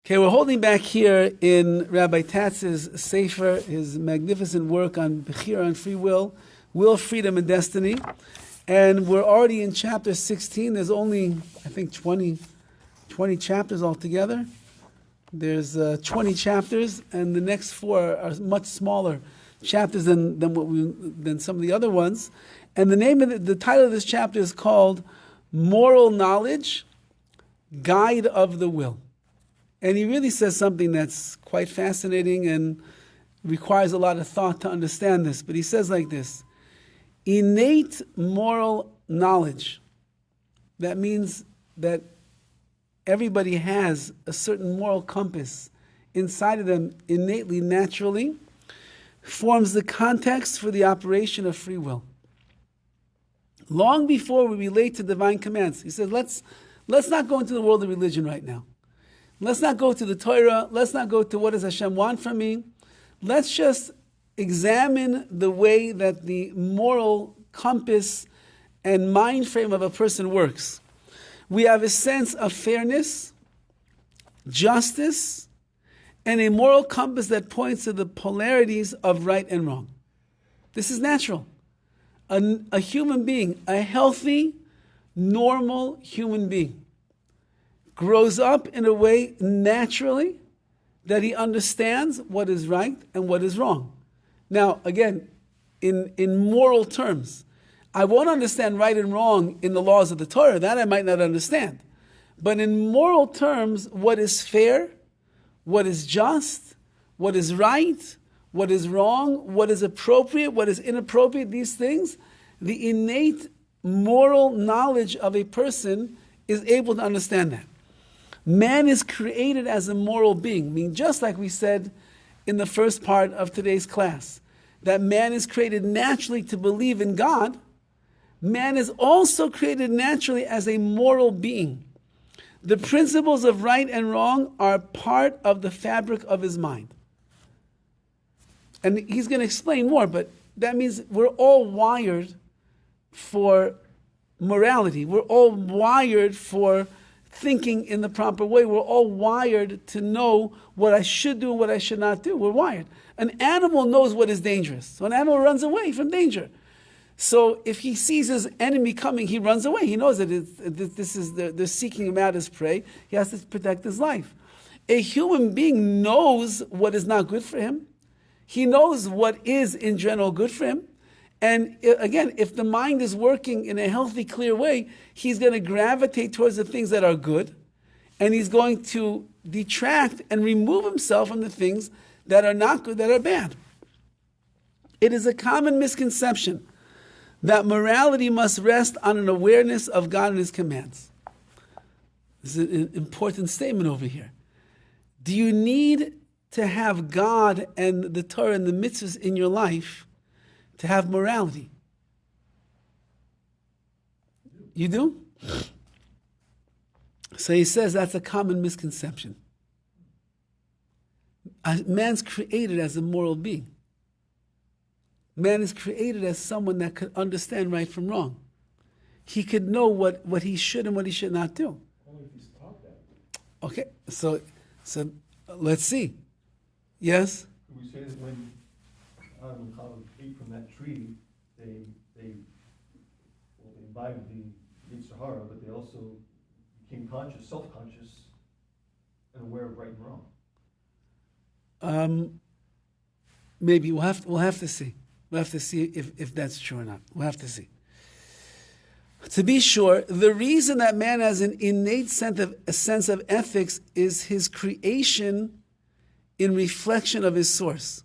Okay, we're holding back here in Rabbi Tatz's Sefer, his magnificent work on BECHIRA, on free will, freedom, and destiny. And we're already in chapter 16. There's only, I think, 20 chapters altogether. There's 20 chapters, and the next 4 are much smaller chapters than some of the other ones. And the title of this chapter is called Moral Knowledge, Guide of the Will. And he really says something that's quite fascinating and requires a lot of thought to understand this. But he says like this: innate moral knowledge. That means that everybody has a certain moral compass inside of them innately, naturally, forms the context for the operation of free will. Long before we relate to divine commands, he says, let's not go into the world of religion right now. Let's not go to the Torah. Let's not go to what does Hashem want from me. Let's just examine the way that the moral compass and mind frame of a person works. We have a sense of fairness, justice, and a moral compass that points to the polarities of right and wrong. This is natural. A human being, a healthy, normal human being, grows up in a way naturally that he understands what is right and what is wrong. Now, again, in moral terms, I won't understand right and wrong in the laws of the Torah. That I might not understand. But in moral terms, what is fair, what is just, what is right, what is wrong, what is appropriate, what is inappropriate, these things, the innate moral knowledge of a person is able to understand that. Man is created as a moral being, meaning just like we said in the first part of today's class, that man is created naturally to believe in God. Man is also created naturally as a moral being. The principles of right and wrong are part of the fabric of his mind. And he's going to explain more, but that means we're all wired for morality. We're all wired for thinking in the proper way. We're all wired to know what I should do and what I should not do. We're wired. An animal knows what is dangerous. So an animal runs away from danger. So if he sees his enemy coming, he runs away. He knows that they're seeking him out as prey. He has to protect his life. A human being knows what is not good for him. He knows what is in general good for him. And again, if the mind is working in a healthy, clear way, he's going to gravitate towards the things that are good, and he's going to detract and remove himself from the things that are not good, that are bad. It is a common misconception that morality must rest on an awareness of God and His commands. This is an important statement over here. Do you need to have God and the Torah and the mitzvahs in your life to have morality? You do? So he says that's a common misconception. Man's created as a moral being. Man is created as someone that could understand right from wrong. He could know what he should and what he should not do. Only if he's taught that. Okay, so let's see. Yes? We say that when Adam and Chava ate from that tree, they imbibed the BECHIRA, but they also became conscious, self-conscious, and aware of right and wrong. Maybe we'll have to see. We'll have to see if that's true or not. We'll have to see. To be sure, the reason that man has an innate sense of ethics is his creation in reflection of his source.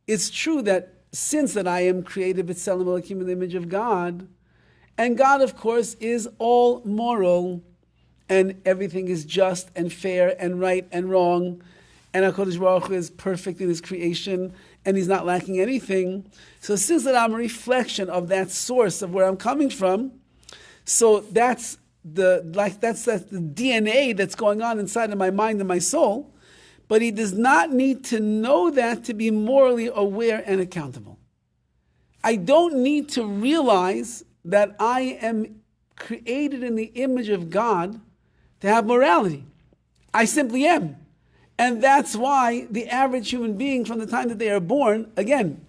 It's true that since that I am created b'tselem Elokim, in the image of God, and God, of course, is all moral, and everything is just and fair and right and wrong, and HaKadosh Baruch Hu is perfect in His creation, and He's not lacking anything. So since that I'm a reflection of that source of where I'm coming from, so that's the DNA that's going on inside of my mind and my soul. But he does not need to know that to be morally aware and accountable. I don't need to realize that I am created in the image of God to have morality. I simply am. And that's why the average human being, from the time that they are born, again,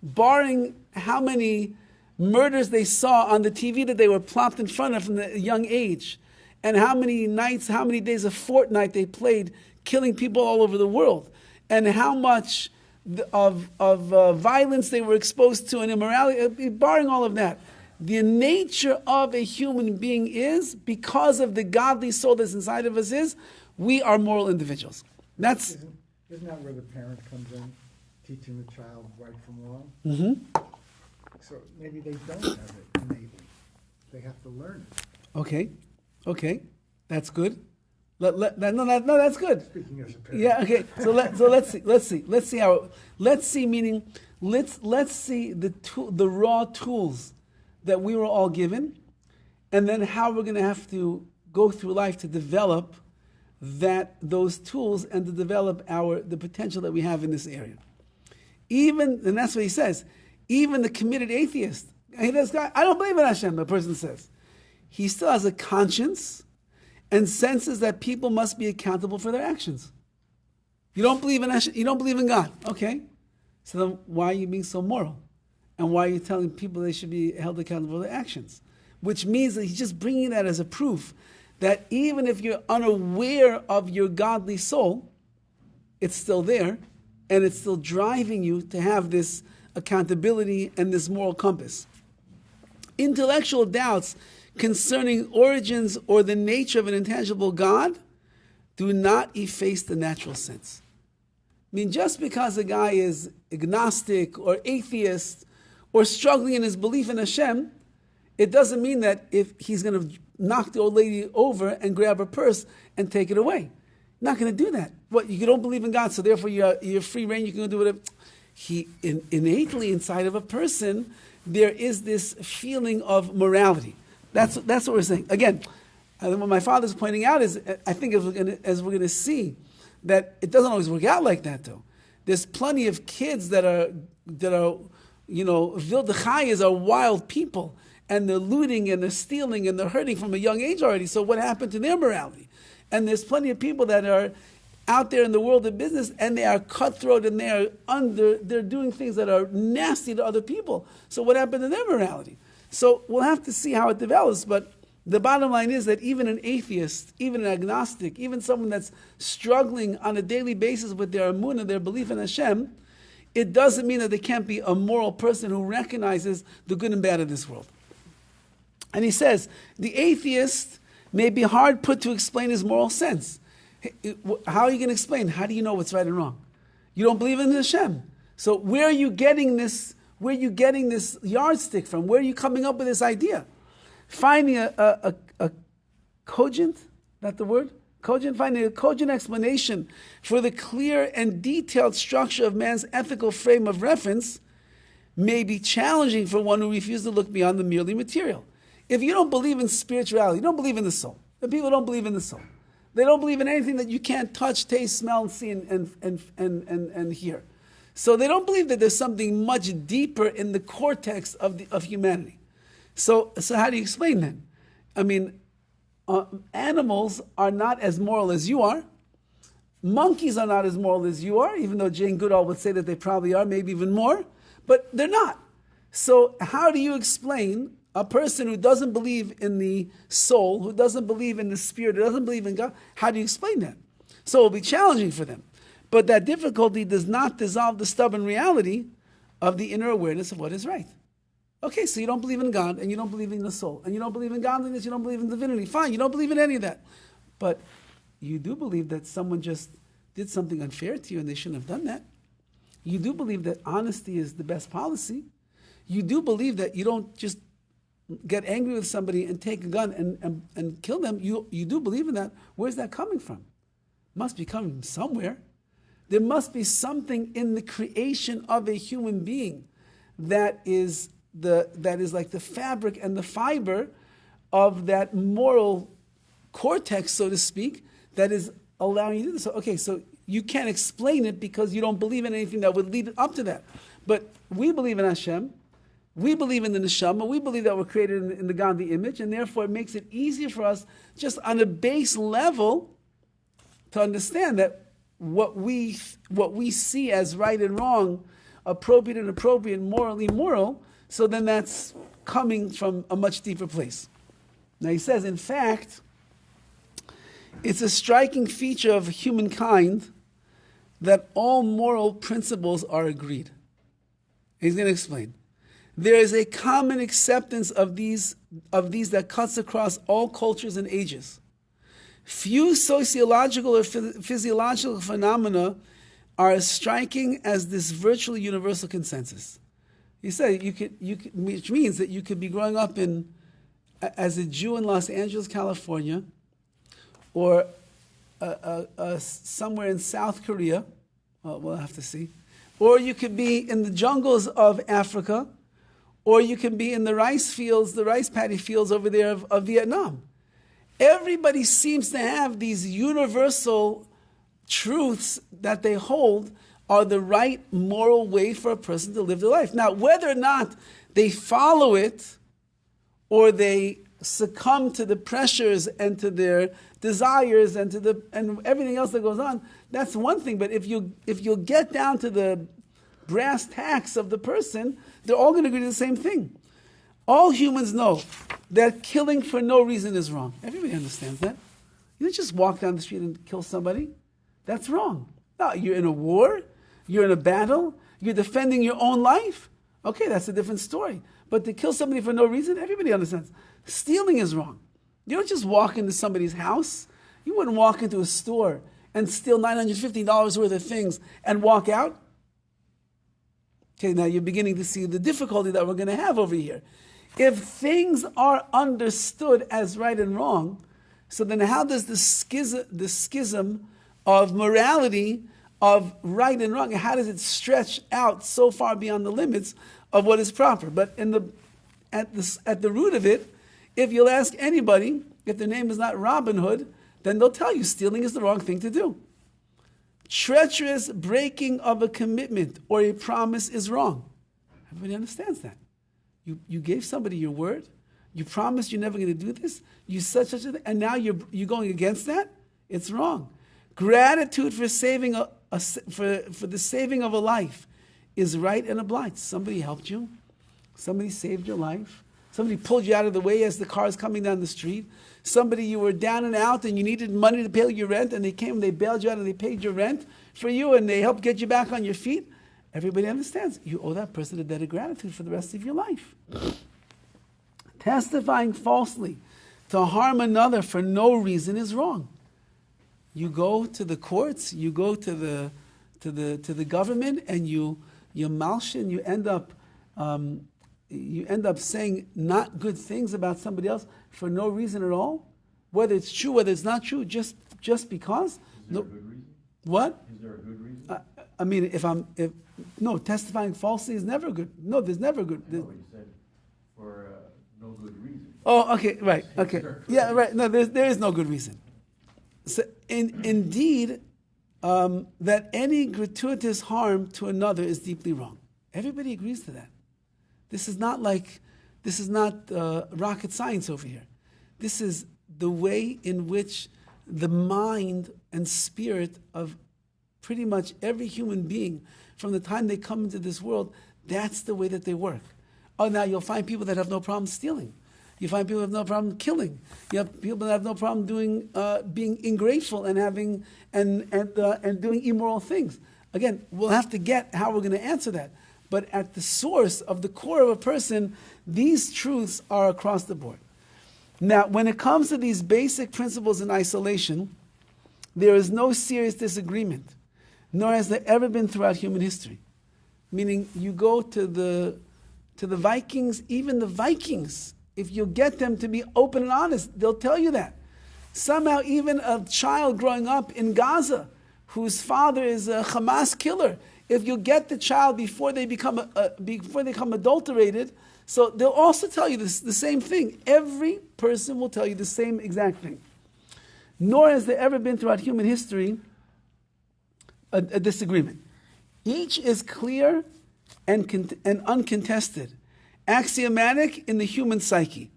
barring how many murders they saw on the TV that they were plopped in front of from a young age, and how many nights, how many days of Fortnite they played, killing people all over the world, and how much of violence they were exposed to and immorality, barring all of that, the nature of a human being is, because of the godly soul that's inside of us is, we are moral individuals. Isn't that where the parent comes in, teaching the child right from wrong? Mm-hmm. So maybe they don't have it innately. They have to learn it. Okay, that's good. No, that's good. Speaking as a parent. Yeah, okay. So let's see the raw tools that we were all given, and then how we're going to have to go through life to develop those tools and to develop the potential that we have in this area. And that's what he says, even the committed atheist, this guy, I don't believe in Hashem, the person says, he still has a conscience and senses that people must be accountable for their actions. You don't believe in Hashem, you don't believe in God. Okay. So then why are you being so moral? And why are you telling people they should be held accountable for their actions? Which means that he's just bringing that as a proof that even if you're unaware of your godly soul, it's still there, and it's still driving you to have this accountability and this moral compass. Intellectual doubts concerning origins or the nature of an intangible God do not efface the natural sense. I mean, just because a guy is agnostic or atheist or struggling in his belief in Hashem, it doesn't mean that if he's going to knock the old lady over and grab her purse and take it away. Not going to do that. What, you don't believe in God, so therefore you're free reign, you can do whatever. Innately inside of a person, there is this feeling of morality. That's what we're saying. Again, what my father's pointing out is, I think as we're going to see, that it doesn't always work out like that, though. There's plenty of kids that are Vildechayas are wild people, and they're looting and they're stealing and they're hurting from a young age already. So what happened to their morality? And there's plenty of people that are out there in the world of business and they are cutthroat and they're doing things that are nasty to other people. So what happened to their morality? So we'll have to see how it develops, but the bottom line is that even an atheist, even an agnostic, even someone that's struggling on a daily basis with their emunah, their belief in Hashem, it doesn't mean that they can't be a moral person who recognizes the good and bad of this world. And he says, the atheist may be hard put to explain his moral sense. How are you going to explain? How do you know what's right and wrong? You don't believe in Hashem. So where are you getting this? Where are you getting this yardstick from? Where are you coming up with this idea? Finding a cogent, not the word? Cogent, finding a cogent explanation for the clear and detailed structure of man's ethical frame of reference may be challenging for one who refuses to look beyond the merely material. If you don't believe in spirituality, you don't believe in the soul. The people don't believe in the soul. They don't believe in anything that you can't touch, taste, smell, and see and hear. So they don't believe that there's something much deeper in the cortex of humanity. So how do you explain that? I mean, animals are not as moral as you are. Monkeys are not as moral as you are, even though Jane Goodall would say that they probably are, maybe even more. But they're not. So how do you explain a person who doesn't believe in the soul, who doesn't believe in the spirit, who doesn't believe in God? How do you explain that? So it will be challenging for them. But that difficulty does not dissolve the stubborn reality of the inner awareness of what is right. Okay, so you don't believe in God, and you don't believe in the soul, and you don't believe in godliness, you don't believe in divinity. Fine, you don't believe in any of that. But you do believe that someone just did something unfair to you and they shouldn't have done that. You do believe that honesty is the best policy. You do believe that you don't just get angry with somebody and take a gun and kill them. You do believe in that. Where's that coming from? Must be coming from somewhere. There must be something in the creation of a human being that is like the fabric and the fiber of that moral cortex, so to speak, that is allowing you to do this. Okay, so you can't explain it because you don't believe in anything that would lead up to that. But we believe in Hashem. We believe in the neshama. We believe that we're created in the godly image, and therefore it makes it easier for us just on a base level to understand that what we see as right and wrong, appropriate and appropriate, morally moral, so then that's coming from a much deeper place. Now he says, in fact, it's a striking feature of humankind that all moral principles are agreed. He's going to explain. There is a common acceptance of these that cuts across all cultures and ages. Few sociological or physiological phenomena are as striking as this virtually universal consensus. He said, which means that you could be growing up as a Jew in Los Angeles, California, or somewhere in South Korea. Well, we'll have to see. Or you could be in the jungles of Africa, or you can be in the rice fields, the rice paddy fields over there of Vietnam. Everybody seems to have these universal truths that they hold are the right moral way for a person to live their life. Now, whether or not they follow it or they succumb to the pressures and to their desires and everything else that goes on, that's one thing. But if you get down to the brass tacks of the person, they're all going to agree to the same thing. All humans know that killing for no reason is wrong. Everybody understands that. You don't just walk down the street and kill somebody. That's wrong. No, you're in a war, you're in a battle, you're defending your own life. Okay, that's a different story. But to kill somebody for no reason, everybody understands. Stealing is wrong. You don't just walk into somebody's house. You wouldn't walk into a store and steal $950 worth of things and walk out. Okay, now you're beginning to see the difficulty that we're going to have over here. If things are understood as right and wrong, so then how does the schism of morality, of right and wrong, how does it stretch out so far beyond the limits of what is proper? But at the root of it, if you'll ask anybody, if their name is not Robin Hood, then they'll tell you stealing is the wrong thing to do. Treacherous breaking of a commitment or a promise is wrong. Everybody understands that. You gave somebody your word. You promised you're never going to do this. You said such a thing, and now you're going against that. It's wrong. Gratitude for saving for the saving of a life is right and obliged. Somebody helped you. Somebody saved your life. Somebody pulled you out of the way as the car is coming down the street. Somebody, you were down and out and you needed money to pay your rent, and they came and they bailed you out and they paid your rent for you and they helped get you back on your feet. Everybody understands. You owe that person a debt of gratitude for the rest of your life. Testifying falsely to harm another for no reason is wrong. You go to the courts, you go to the government, and you malshin, you end up saying not good things about somebody else for no reason at all, whether it's true, whether it's not true, just because. Is there a good reason? What? Is there a good reason? I mean, no, testifying falsely is never good. No, there's never good. No, you said for no good reason. Oh, okay, right, okay. Yeah, right. No, there is no good reason. So, indeed, that any gratuitous harm to another is deeply wrong. Everybody agrees to that. This is not rocket science over here. This is the way in which the mind and spirit of pretty much every human being, from the time they come into this world, that's the way that they work. Oh, now you'll find people that have no problem stealing. You find people that have no problem killing. You have people that have no problem being ingrateful and having and doing immoral things. Again, we'll have to get how we're going to answer that. But at the source of the core of a person, these truths are across the board. Now, when it comes to these basic principles in isolation, there is no serious disagreement, nor has there ever been throughout human history. Meaning, you go to the Vikings, even the Vikings, if you get them to be open and honest, they'll tell you that. Somehow, even a child growing up in Gaza, whose father is a Hamas killer, if you get the child before they become adulterated, so they'll also tell you the same thing. Every person will tell you the same exact thing. Nor has there ever been throughout human history a disagreement. Each is clear and uncontested, axiomatic in the human psyche.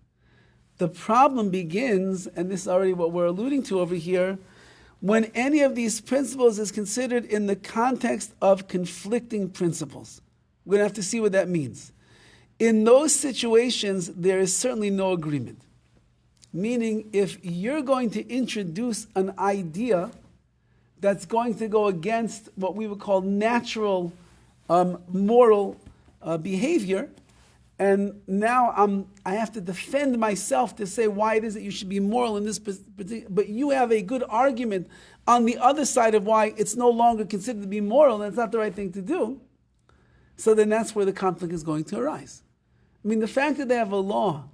The problem begins, and this is already what we're alluding to over here, when any of these principles is considered in the context of conflicting principles. We're going to have to see what that means. In those situations, there is certainly no agreement. Meaning, if you're going to introduce an idea that's going to go against what we would call natural moral behavior, and now I have to defend myself to say why it is that you should be moral in this particular, but you have a good argument on the other side of why it's no longer considered to be moral and it's not the right thing to do, so then that's where the conflict is going to arise. I mean, the fact that they have a law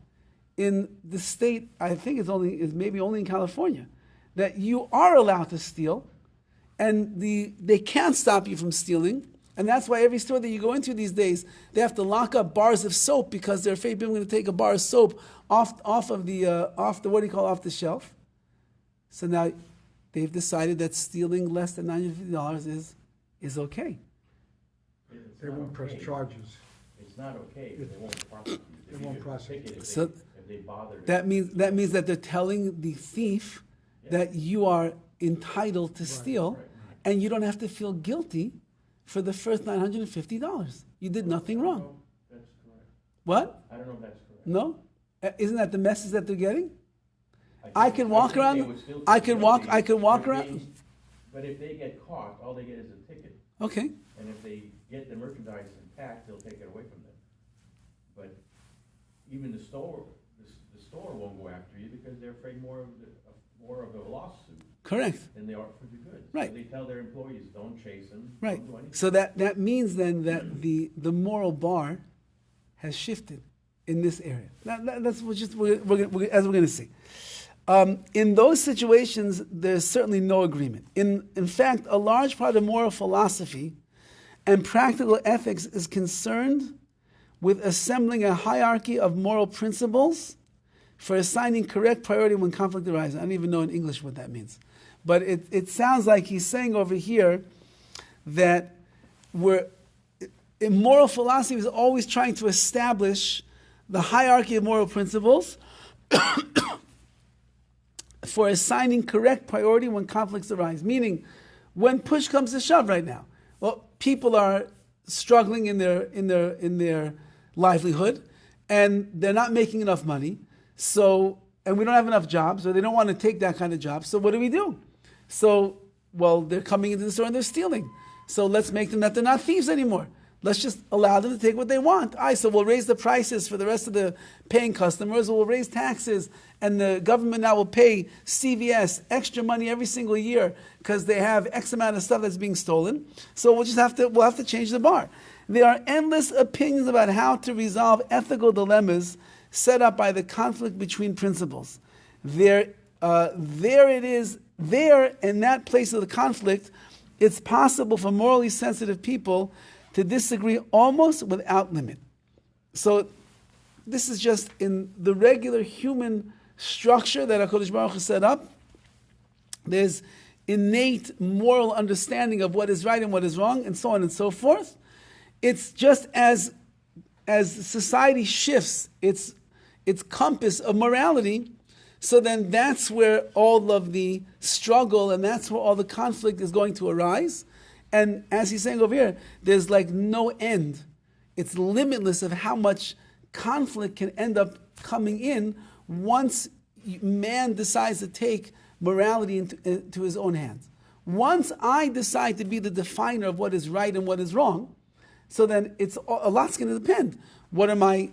in the state, I think is maybe only in California, that you are allowed to steal, and they can't stop you from stealing, and that's why every store that you go into these days, they have to lock up bars of soap because they're afraid people are going to take a bar of soap off the shelf. So now they've decided that stealing less than $950 is okay. They won't press charges. It's not okay. They won't prosecute. They won't prosecute. So if they bother. that means that they're telling the thief that you are entitled to steal, and you don't have to feel guilty for the first $950. You did nothing wrong. That's correct. What? I don't know if that's correct. No? Isn't that the message that they're getting? I could walk around. I could walk around. But if they get caught, all they get is a ticket. Okay. And if they get the merchandise intact, they'll take it away from them. But even the store won't go after you because they're afraid more of a lawsuit. Correct. Than they are for the goods. Right. So they tell their employees, don't chase them. Right. Don't do anything. So that means then that the moral bar has shifted in this area. That's as we're going to see. In those situations, there's certainly no agreement. In fact, a large part of moral philosophy and practical ethics is concerned with assembling a hierarchy of moral principles for assigning correct priority when conflict arises. I don't even know in English what that means. But it sounds like he's saying over here that moral philosophy is always trying to establish the hierarchy of moral principles for assigning correct priority when conflicts arise. Meaning, when push comes to shove right now, well, people are struggling in their livelihood, and they're not making enough money. So, and we don't have enough jobs, or they don't want to take that kind of job. So what do? So, well, they're coming into the store and they're stealing. So let's make them that they're not thieves anymore. Let's just allow them to take what they want. So we'll raise the prices for the rest of the paying customers, or we'll raise taxes, and the government now will pay CVS extra money every single year because they have X amount of stuff that's being stolen. So we'll have to change the bar. There are endless opinions about how to resolve ethical dilemmas set up by the conflict between principles. There it is. There, in that place of the conflict, it's possible for morally sensitive people to disagree almost without limit. So this is just in the regular human structure that HaKadosh Baruch Hu set up. There's innate moral understanding of what is right and what is wrong, and so on and so forth. It's just as society shifts its compass of morality, so then that's where all of the struggle and that's where all the conflict is going to arise. And as he's saying over here, there's like no end. It's limitless of how much conflict can end up coming in once man decides to take morality into his own hands. Once I decide to be the definer of what is right and what is wrong, so then a lot's going to depend. What are my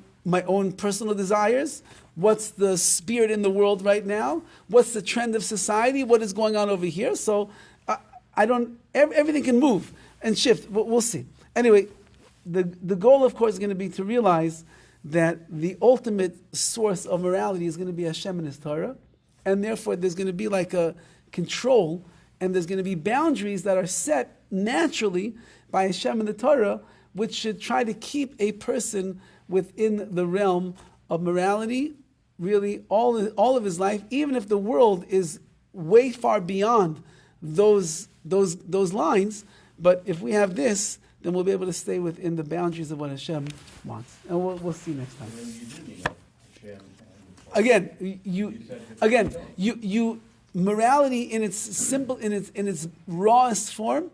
own personal desires? What's the spirit in the world right now? What's the trend of society? What is going on over here? So everything can move and shift. We'll see. Anyway, the goal, of course, is going to be to realize that the ultimate source of morality is going to be Hashem and His Torah, and therefore there's going to be like a control, and there's going to be boundaries that are set naturally by Hashem and the Torah, which should try to keep a person within the realm of morality, really all of his life, even if the world is way far beyond those lines. But if we have this, then we'll be able to stay within the boundaries of what Hashem wants. And we'll see next time. And then you do need Hashem. morality in its simple, in its rawest form,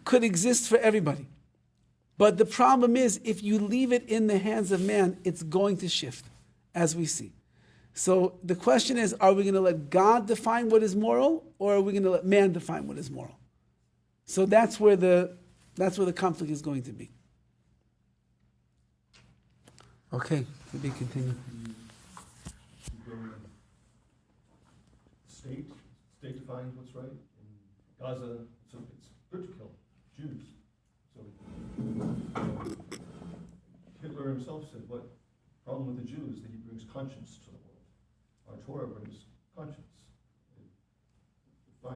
could exist for everybody. But the problem is, if you leave it in the hands of man, it's going to shift, as we see. So the question is, are we going to let God define what is moral, or are we going to let man define what is moral? So that's where the conflict is going to be. Okay, to be continued. State defines what's right. In Gaza, so it's good to kill Jews. So Hitler himself said, what problem with the Jews that he brings conscience to the world. Our Torah brings conscience.